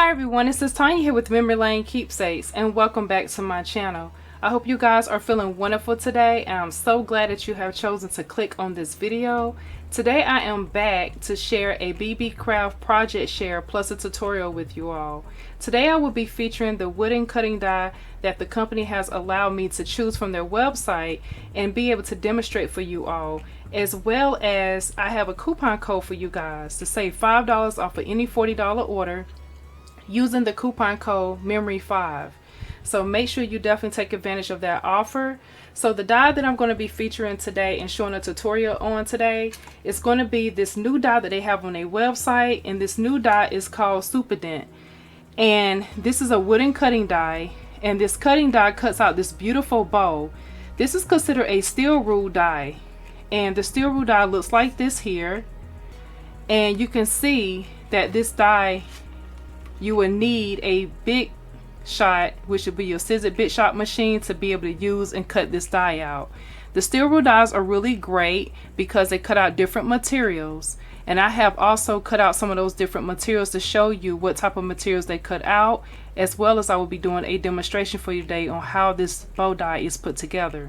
Hi everyone, it's Tanya here with Memory Lane Keepsakes, and welcome back to my channel. I hope you guys are feeling wonderful today, and I'm so glad that you have chosen to click on this video. Today I am back to share a Beebeecraft project share plus a tutorial with you all. Today I will be featuring the wooden cutting die that the company has allowed me to choose from their website and be able to demonstrate for you all, as well as I have a coupon code for you guys to save $5 off of any $40 order using the coupon code MEMORY5. So make sure you definitely take advantage of that offer. So the die that I'm going to be featuring today and showing a tutorial on today is going to be this new die that they have on their website, and this new die is called Super Dent. And this is a wooden cutting die, and this cutting die cuts out this beautiful bow. This is considered a steel rule die, and the steel rule die looks like this here. And you can see that this die, you will need a big shot, which would be your scissor bit shot machine, to be able to use and cut this die out. The steel rule dies are really great because they cut out different materials, and I have also cut out some of those different materials to show you what type of materials they cut out, as well as I will be doing a demonstration for you today on how this bow die is put together.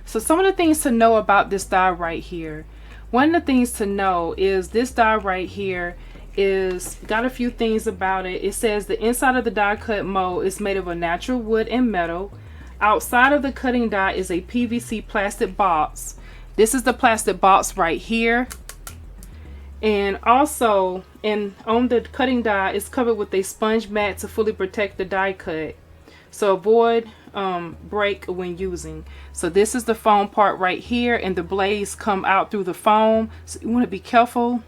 So some of the things to know about this die right here. One of the things to know is this die right here is got a few things about it. It says the inside of the die cut mold is made of a natural wood and metal. Outside of the cutting die is a PVC plastic box. This is the plastic box right here. And also, on the cutting die is covered with a sponge mat to fully protect the die cut, so avoid break when using. So this is the foam part right here, and the blades come out through the foam, so you want to be careful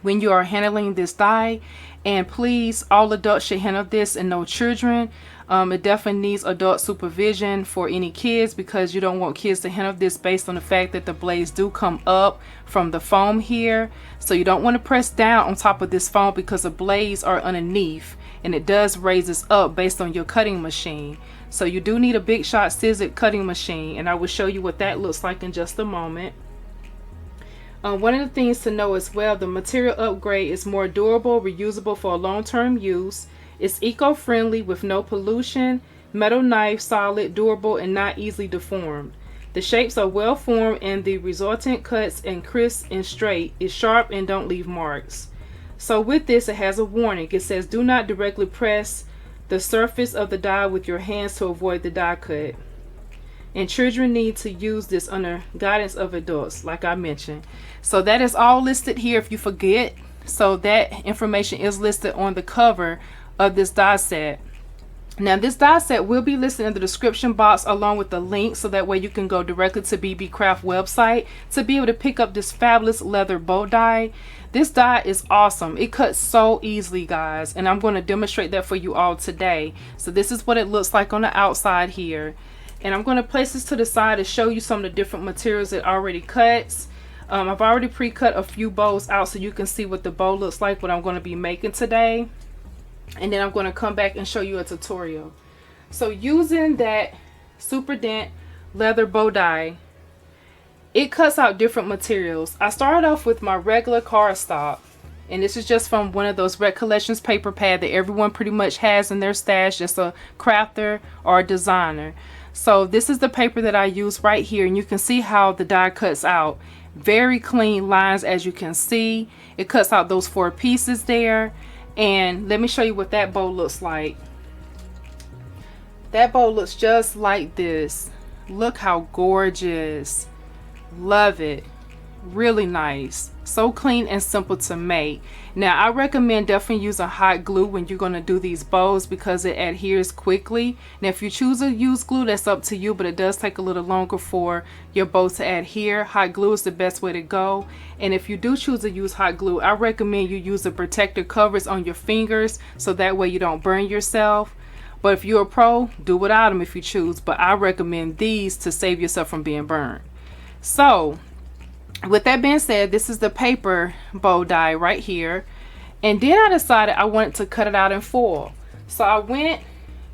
when you are handling this die. And please, all adults should handle this and no children. It definitely needs adult supervision for any kids, because you don't want kids to handle this based on the fact that the blades do come up from the foam here. So you don't want to press down on top of this foam because the blades are underneath, and it does raise this up based on your cutting machine. So you do need a big shot scissor cutting machine, and I will show you what that looks like in just a moment. One of the things to know as well, the material upgrade is more durable, reusable for long-term use. It's eco-friendly with no pollution. Metal knife, solid, durable, and not easily deformed. The shapes are well formed, and the resultant cuts and crisp and straight is sharp and don't leave marks. So with this, it has a warning. It says do not directly press the surface of the die with your hands to avoid the die cut. And children need to use this under guidance of adults, like I mentioned. So that is all listed here if you forget. So that information is listed on the cover of this die set. Now this die set will be listed in the description box along with the link, so that way you can go directly to Beebeecraft website to be able to pick up this fabulous leather bow die. This die is awesome. It cuts so easily, guys, and I'm going to demonstrate that for you all today. So this is what it looks like on the outside here. And I'm going to place this to the side to show you some of the different materials it already cuts. I've already pre-cut a few bows out so you can see what the bow looks like, what I'm going to be making today. And then I'm going to come back and show you a tutorial. So using that Super Dent leather bow die, it cuts out different materials. I started off with my regular cardstock. And this is just from one of those Red Collections paper pad that everyone pretty much has in their stash, just a crafter or a designer. So this is the paper that I use right here, and you can see how the die cuts out. Very clean lines, as you can see. It cuts out those 4 pieces there. And let me show you what that bow looks like. That bow looks just like this. Look how gorgeous. Love it. Really nice. So clean and simple to make. Now I recommend definitely using hot glue when you're going to do these bows, because it adheres quickly. Now if you choose to use glue, that's up to you, but it does take a little longer for your bow to adhere. Hot glue is the best way to go. And if you do choose to use hot glue, I recommend you use the protective covers on your fingers, so that way you don't burn yourself. But if you're a pro, do without them if you choose, but I recommend these to save yourself from being burned. So with that being said, this is the paper bow die right here. And then I decided I wanted to cut it out in foil. So I went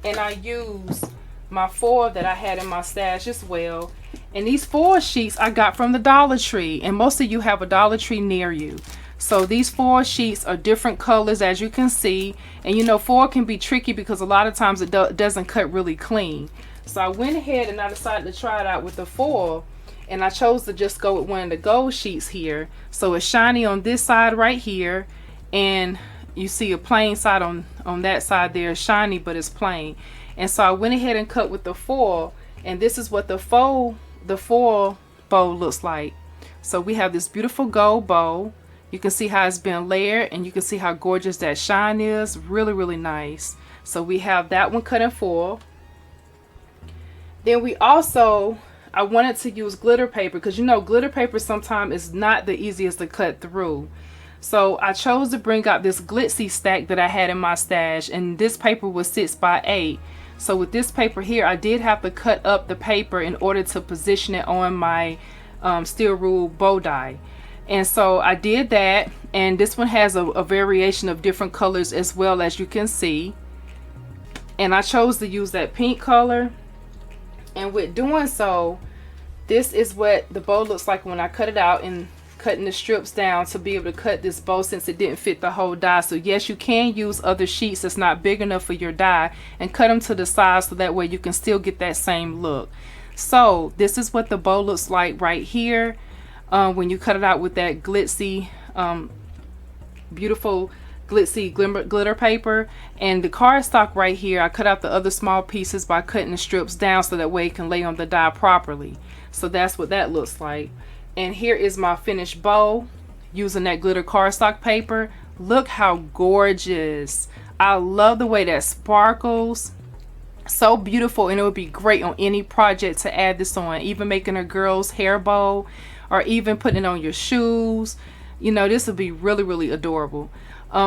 and I used my foil that I had in my stash as well. And these foil sheets I got from the Dollar Tree. And most of you have a Dollar Tree near you. So these foil sheets are different colors, as you can see. And you know, foil can be tricky because a lot of times it doesn't cut really clean. So I went ahead and I decided to try it out with the foil. And I chose to just go with one of the gold sheets here. So it's shiny on this side right here. And you see a plain side on that side there. It's shiny, but it's plain. And so I went ahead and cut with the foil. And this is what the foil bow looks like. So we have this beautiful gold bow. You can see how it's been layered, and you can see how gorgeous that shine is. Really, really nice. So we have that one cut in foil. Then we also, I wanted to use glitter paper because you know glitter paper sometimes is not the easiest to cut through. So I chose to bring out this glitzy stack that I had in my stash, and this paper was 6 by 8. So with this paper here, I did have to cut up the paper in order to position it on my steel rule bow die. And so I did that, and this one has a variation of different colors as well, as you can see. And I chose to use that pink color. And with doing so, this is what the bow looks like when I cut it out and cutting the strips down to be able to cut this bow, since it didn't fit the whole die. So yes, you can use other sheets that's not big enough for your die and cut them to the size so that way you can still get that same look. So this is what the bow looks like right here. When you cut it out with that glitzy, beautiful glitzy glitter paper. And the cardstock right here, I cut out the other small pieces by cutting the strips down so that way it can lay on the die properly. So that's what that looks like. And here is my finished bow using that glitter cardstock paper. Look how gorgeous. I love the way that sparkles. So beautiful, and it would be great on any project to add this on, even making a girl's hair bow, or even putting it on your shoes. You know, this would be really, really adorable.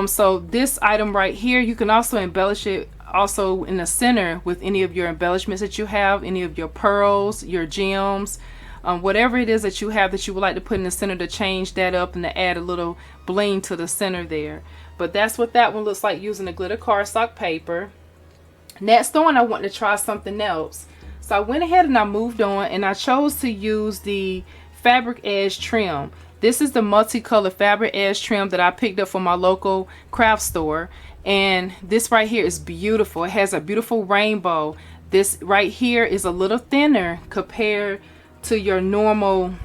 So this item right here, you can also embellish it also in the center with any of your embellishments that you have, any of your pearls, your gems, whatever it is that you have that you would like to put in the center to change that up and to add a little bling to the center there. But that's what that one looks like using the glitter cardstock paper. Next on, I want to try something else. So I went ahead and I moved on, and I chose to use the fabric edge trim. This is the multicolored fabric edge trim that I picked up from my local craft store. And this right here is beautiful. It has a beautiful rainbow. This right here is a little thinner compared to your normal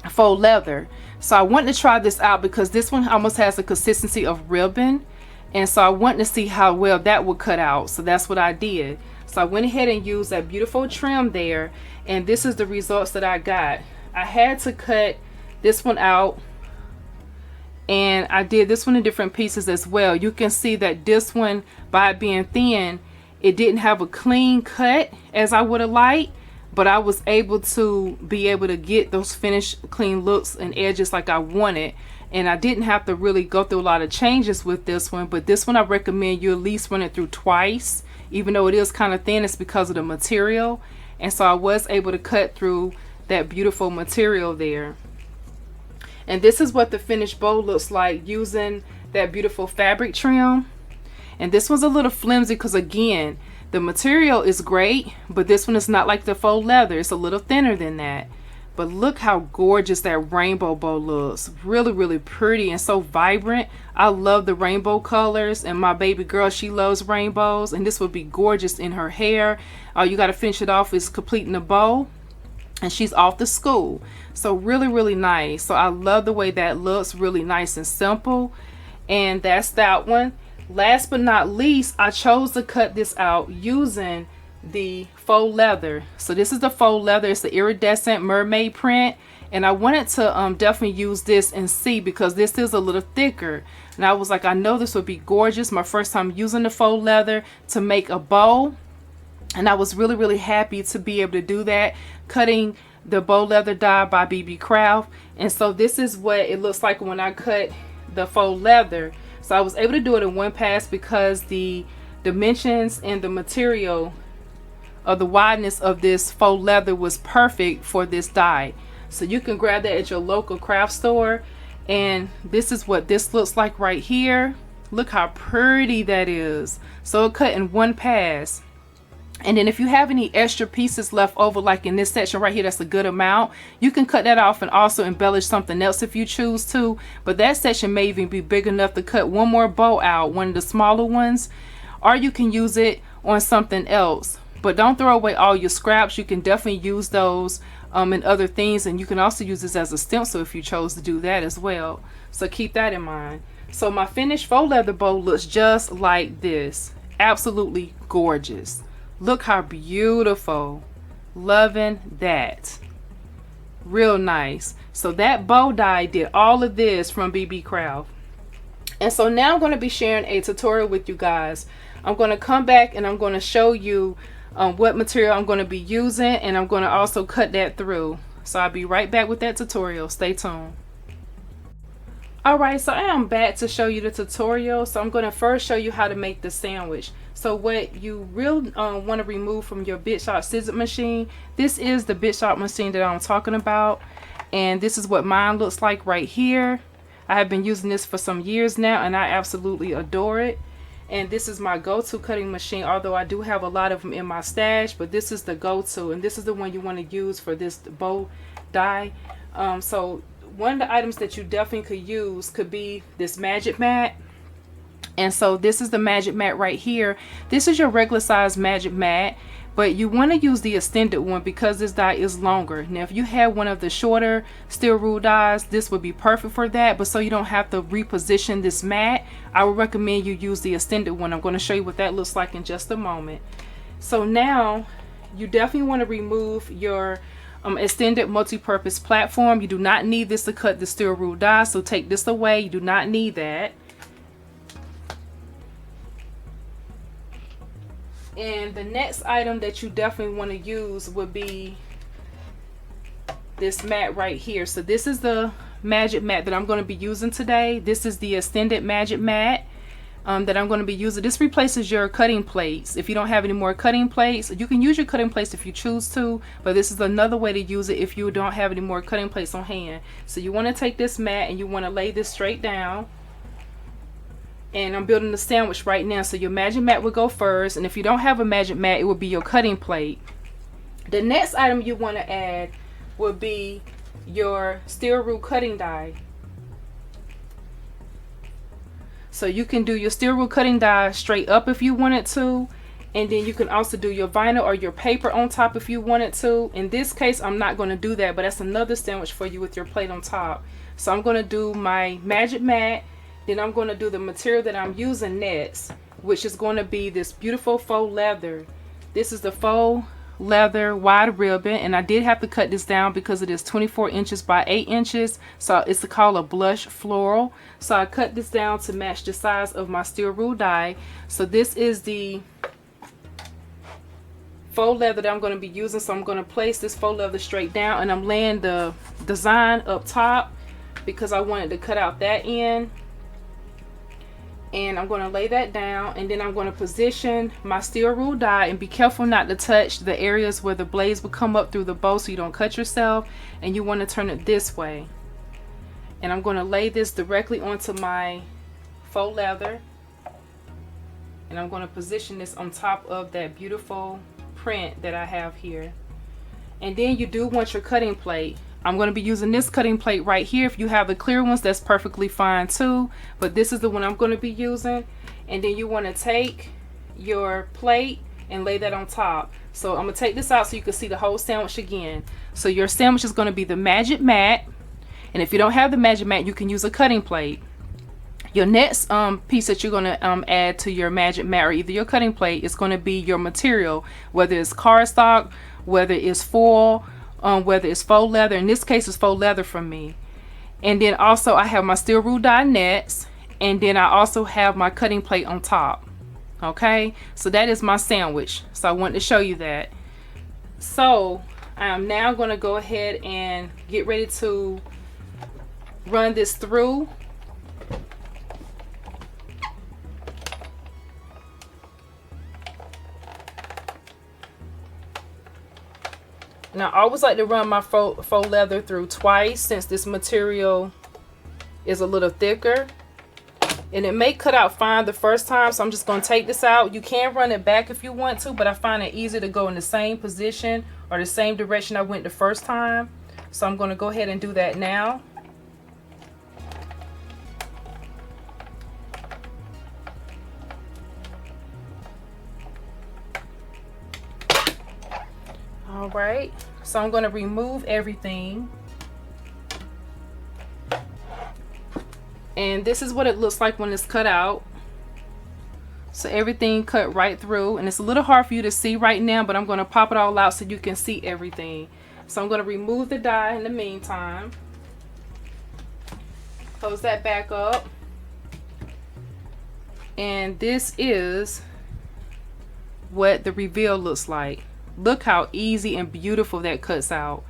faux leather. So I wanted to try this out because this one almost has the consistency of ribbon. And so I wanted to see how well that would cut out. So that's what I did. So I went ahead and used that beautiful trim there. And this is the results that I got. I had to cut this one out. And I did this one in different pieces as well. You can see that this one, by it being thin, it didn't have a clean cut as I would have liked. But I was able to get those finished clean looks and edges like I wanted. And I didn't have to really go through a lot of changes with this one. But this one I recommend you at least run it through twice. Even though it is kind of thin, it's because of the material. And so I was able to cut through that beautiful material there. And this is what the finished bow looks like using that beautiful fabric trim. And this one's a little flimsy because, again, the material is great, but this one is not like the faux leather. It's a little thinner than that. But look how gorgeous that rainbow bow looks. Really, really pretty and so vibrant. I love the rainbow colors, and my baby girl, she loves rainbows, and this would be gorgeous in her hair. All you got to finish it off is completing the bow, and she's off to school. So really, really nice. So I love the way that looks. Really nice and simple. And that's that one. Last but not least, I chose to cut this out using the faux leather. So this is the faux leather. It's the iridescent mermaid print, and I wanted to definitely use this and see, because this is a little thicker, and I was like, I know this would be gorgeous. My first time using the faux leather to make a bow, and I was really, really happy to be able to do that, cutting the bow leather die by Beebeecraft. And so this is what it looks like when I cut the faux leather. So I was able to do it in one pass because the dimensions and the material of the wideness of this faux leather was perfect for this die. So you can grab that at your local craft store. And this is what this looks like right here. Look how pretty that is. So it cut in one pass. And then if you have any extra pieces left over, like in this section right here, that's a good amount, you can cut that off and also embellish something else if you choose to. But that section may even be big enough to cut one more bow out, one of the smaller ones, or you can use it on something else. But don't throw away all your scraps. You can definitely use those in other things, and you can also use this as a stencil if you chose to do that as well. So keep that in mind. So my finished faux leather bow looks just like this. Absolutely gorgeous. Look how beautiful. Loving that. Real nice. So that bow die did all of this from Beebeecraft. And so now I'm going to be sharing a tutorial with you guys. I'm going to come back and I'm going to show you what material I'm going to be using, and I'm going to also cut that through. So I'll be right back with that tutorial. Stay tuned. Alright, so I am back to show you the tutorial. So I'm going to first show you how to make the sandwich. So what you really want to remove from your Big Shot scissor machine, this is the Big Shot machine that I'm talking about, and this is what mine looks like right here. I have been using this for some years now, and I absolutely adore it. And this is my go-to cutting machine, although I do have a lot of them in my stash, but this is the go-to, and this is the one you want to use for this bow die. So one of the items that you definitely could use could be this magic mat. And so this is the magic mat right here. This is your regular size magic mat, but you want to use the extended one because this die is longer. Now if you had one of the shorter steel rule dies, this would be perfect for that, but so you don't have to reposition this mat, I would recommend you use the extended one. I'm going to show you what that looks like in just a moment. So now you definitely want to remove your extended multi-purpose platform. You do not need this to cut the steel rule die, so take this away. You do not need that. And the next item that you definitely want to use would be this mat right here. So this is the magic mat that I'm going to be using today. This is the extended magic mat that I'm going to be using. This replaces your cutting plates. If you don't have any more cutting plates, you can use your cutting plates if you choose to, but this is another way to use it if you don't have any more cutting plates on hand. So you want to take this mat and you want to lay this straight down. And I'm building the sandwich right now, so your magic mat will go first, and if you don't have a magic mat, it will be your cutting plate. The next item you want to add will be your steel rule cutting die. So you can do your steel rule cutting die straight up if you wanted to, and then you can also do your vinyl or your paper on top if you wanted to. In this case, I'm not going to do that, but that's another sandwich for you with your plate on top. So I'm going to do my magic mat. Then I'm going to do the material that I'm using next, which is going to be this beautiful faux leather. This is the faux leather wide ribbon, and I did have to cut this down because it is 24 inches by 8 inches. So it's called a blush floral. So I cut this down to match the size of my steel rule die. So this is the faux leather that I'm going to be using. So I'm going to place this faux leather straight down, and I'm laying the design up top because I wanted to cut out that end. And I'm going to lay that down, and then I'm going to position my steel rule die, and be careful not to touch the areas where the blades will come up through the bow so you don't cut yourself, and you want to turn it this way. And I'm going to lay this directly onto my faux leather, and I'm going to position this on top of that beautiful print that I have here. And then you do want your cutting plate. I'm going to be using this cutting plate right here. If you have the clear ones, that's perfectly fine too, but this is the one I'm going to be using. And then you want to take your plate and lay that on top. So I'm going to take this out so you can see the whole sandwich again. So your sandwich is going to be the magic mat, and if you don't have the magic mat, you can use a cutting plate. Your next piece that you're going to add to your magic mat, or either your cutting plate, is going to be your material, whether it's cardstock, whether it's foil, whether it's faux leather. In this case, it's faux leather from me. And then also I have my steel rule die next, and then I also have my cutting plate on top. Okay, so that is my sandwich. So I wanted to show you that. So I'm now going to go ahead and get ready to run this through. Now I always like to run my faux leather through twice, since this material is a little thicker. And it may cut out fine the first time, so I'm just going to take this out. You can run it back if you want to, but I find it easier to go in the same position or the same direction I went the first time. So I'm going to go ahead and do that now. All right, so I'm going to remove everything. And this is what it looks like when it's cut out. So everything cut right through, and it's a little hard for you to see right now, but I'm going to pop it all out so you can see everything. So I'm going to remove the die in the meantime. Close that back up. And this is what the reveal looks like. Look how easy and beautiful that cuts out.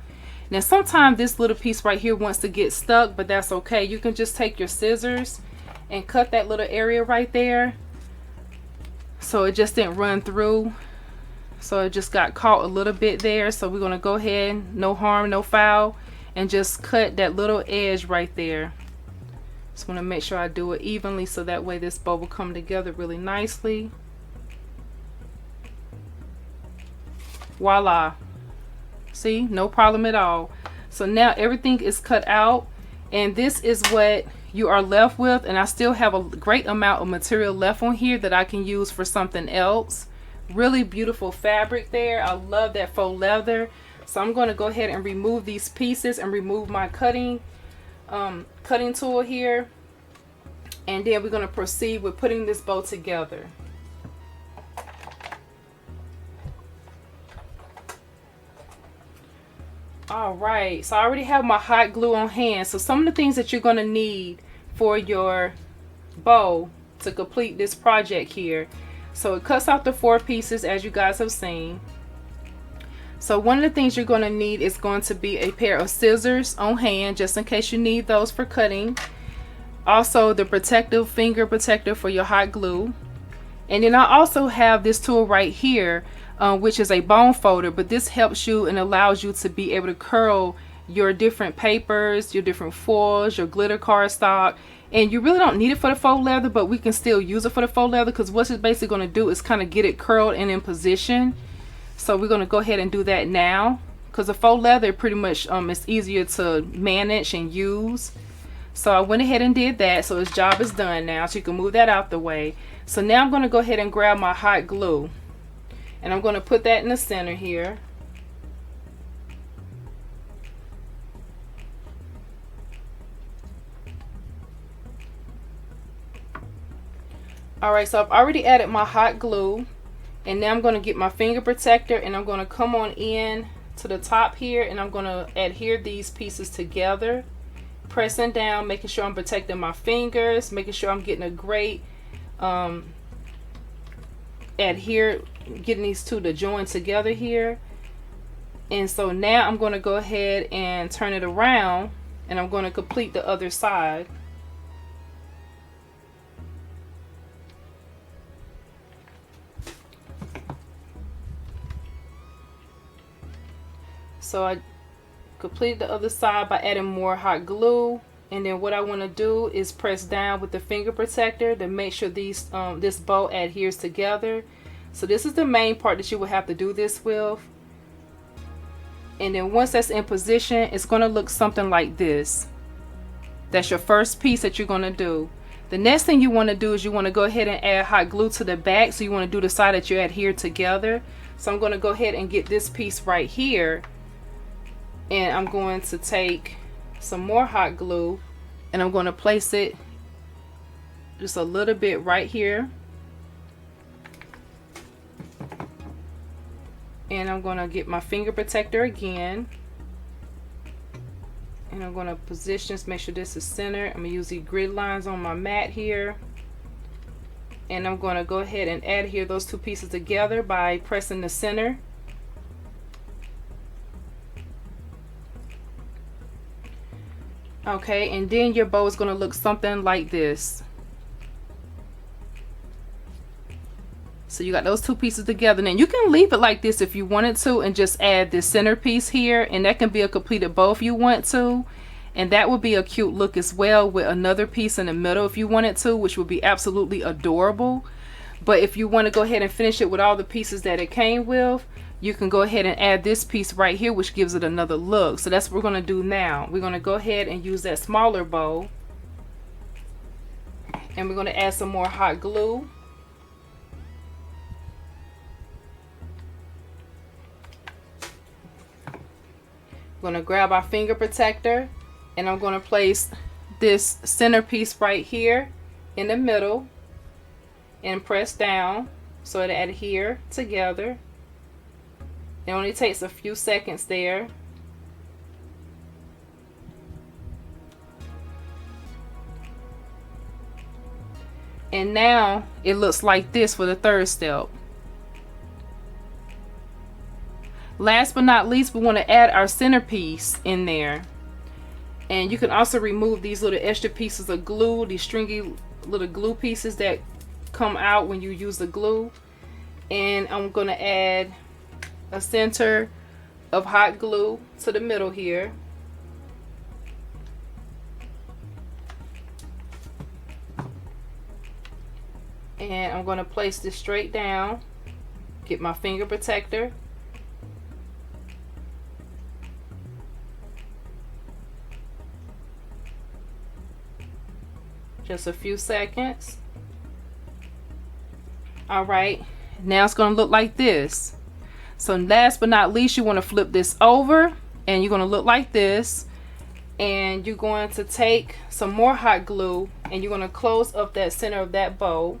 Now sometimes this little piece right here wants to get stuck, but that's okay. You can just take your scissors and cut that little area right there. So it just didn't run through. So it just got caught a little bit there. So we're going to go ahead, no harm, no foul, and just cut that little edge right there. Just want to make sure I do it evenly so that way this bow will come together really nicely. Voila. See, no problem at all. So now everything is cut out, and this is what you are left with. And I still have a great amount of material left on here that I can use for something else. Really beautiful fabric there. I love that faux leather. So I'm going to go ahead and remove these pieces and remove my cutting tool here, and then we're going to proceed with putting this bow together. All right, so I already have my hot glue on hand. So some of the things that you're going to need for your bow to complete this project here. So it cuts out the 4 pieces as you guys have seen. So one of the things you're going to need is going to be a pair of scissors on hand, just in case you need those for cutting. Also the protective finger protector for your hot glue. And then I also have this tool right here, which is a bone folder, but this helps you and allows you to be able to curl your different papers, your different foils, your glitter cardstock. And you really don't need it for the faux leather, but we can still use it for the faux leather, because what it's basically going to do is kind of get it curled and in position. So we're going to go ahead and do that now, because the faux leather pretty much is easier to manage and use. So I went ahead and did that, so its job is done now, so you can move that out the way. So now I'm going to go ahead and grab my hot glue, and I'm going to put that in the center here. Alright, so I've already added my hot glue, and now I'm going to get my finger protector, and I'm going to come on in to the top here, and I'm going to adhere these pieces together, pressing down, making sure I'm protecting my fingers, making sure I'm getting a great getting these two to join together here. And so now I'm going to go ahead and turn it around, and I'm going to complete the other side. So I completed the other side by adding more hot glue, and then what I want to do is press down with the finger protector to make sure these this bow adheres together. So this is the main part that you will have to do this with. And then once that's in position, it's going to look something like this. That's your first piece that you're going to do. The next thing you want to do is you want to go ahead and add hot glue to the back. So you want to do the side that you adhere together. So I'm going to go ahead and get this piece right here, and I'm going to take some more hot glue, and I'm going to place it just a little bit right here. And I'm going to get my finger protector again, and I'm going to position, make sure this is center. I'm going to use these grid lines on my mat here, and I'm going to go ahead and adhere those two pieces together by pressing the center. Okay, and then your bow is going to look something like this. So you got those two pieces together. Now you can leave it like this if you wanted to, and just add this center piece here, and that can be a completed bow if you want to. And that would be a cute look as well, with another piece in the middle if you wanted to, which would be absolutely adorable. But if you want to go ahead and finish it with all the pieces that it came with, you can go ahead and add this piece right here, which gives it another look. So that's what we're going to do now. We're going to go ahead and use that smaller bow, and we're going to add some more hot glue. We're going to grab our finger protector, and I'm going to place this centerpiece right here in the middle and press down so it'll adhere together. It only takes a few seconds there. And now it looks like this for the third step. Last but not least, we want to add our centerpiece in there. And you can also remove these little extra pieces of glue, these stringy little glue pieces that come out when you use the glue. And I'm going to add a center of hot glue to the middle here. And I'm going to place this straight down, get my finger protector, just a few seconds. All right, now it's going to look like this. So last but not least, you want to flip this over, and you're going to look like this. And you're going to take some more hot glue, and you're going to close up that center of that bow.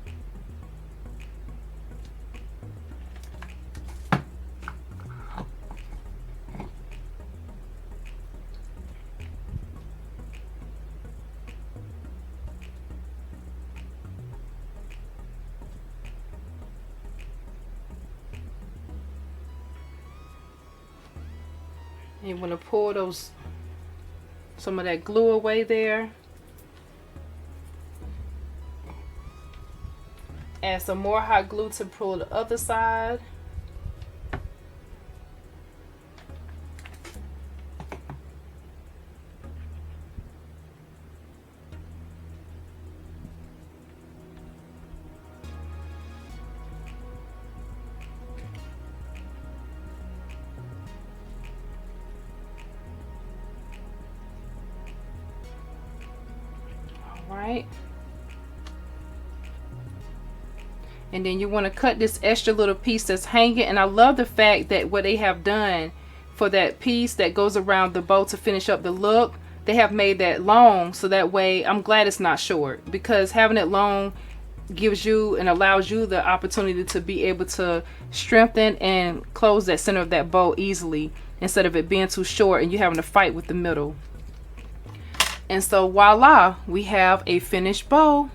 You want to pull some of that glue away there. Add some more hot glue to pull the other side. Right, and then you want to cut this extra little piece that's hanging. And I love the fact that what they have done for that piece that goes around the bow to finish up the look, they have made that long, so that way I'm glad it's not short, because having it long gives you and allows you the opportunity to be able to strengthen and close that center of that bow easily, instead of it being too short and you having to fight with the middle. And so voila, we have a finished bow,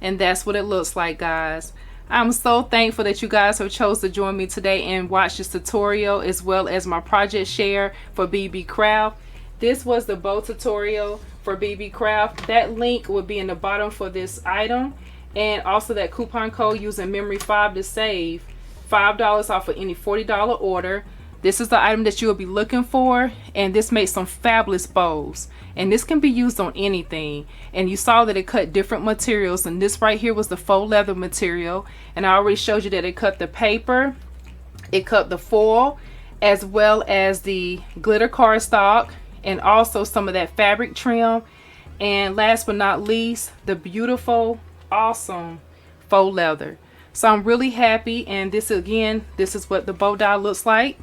and that's what it looks like, guys. I'm so thankful that you guys have chose to join me today and watch this tutorial, as well as my project share for Beebeecraft. This was the bow tutorial for Beebeecraft. That link will be in the bottom for this item, and also that coupon code using memory 5 to save $5 off of any $40 order. This is the item that you will be looking for, and this makes some fabulous bows, and this can be used on anything. And you saw that it cut different materials, and this right here was the faux leather material, and I already showed you that it cut the paper, it cut the foil, as well as the glitter cardstock, and also some of that fabric trim, and last but not least, the beautiful, awesome faux leather. So I'm really happy, and this again, this is what the bow die looks like.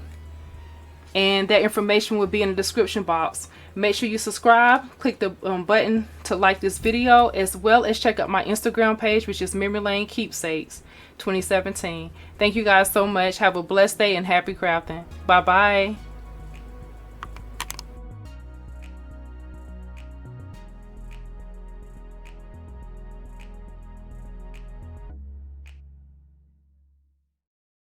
And that information will be in the description box. Make sure you subscribe, click the button to like this video, as well as check out my Instagram page, which is Memory Lane Keepsakes 2017. Thank you guys so much. Have a blessed day and happy crafting. Bye bye.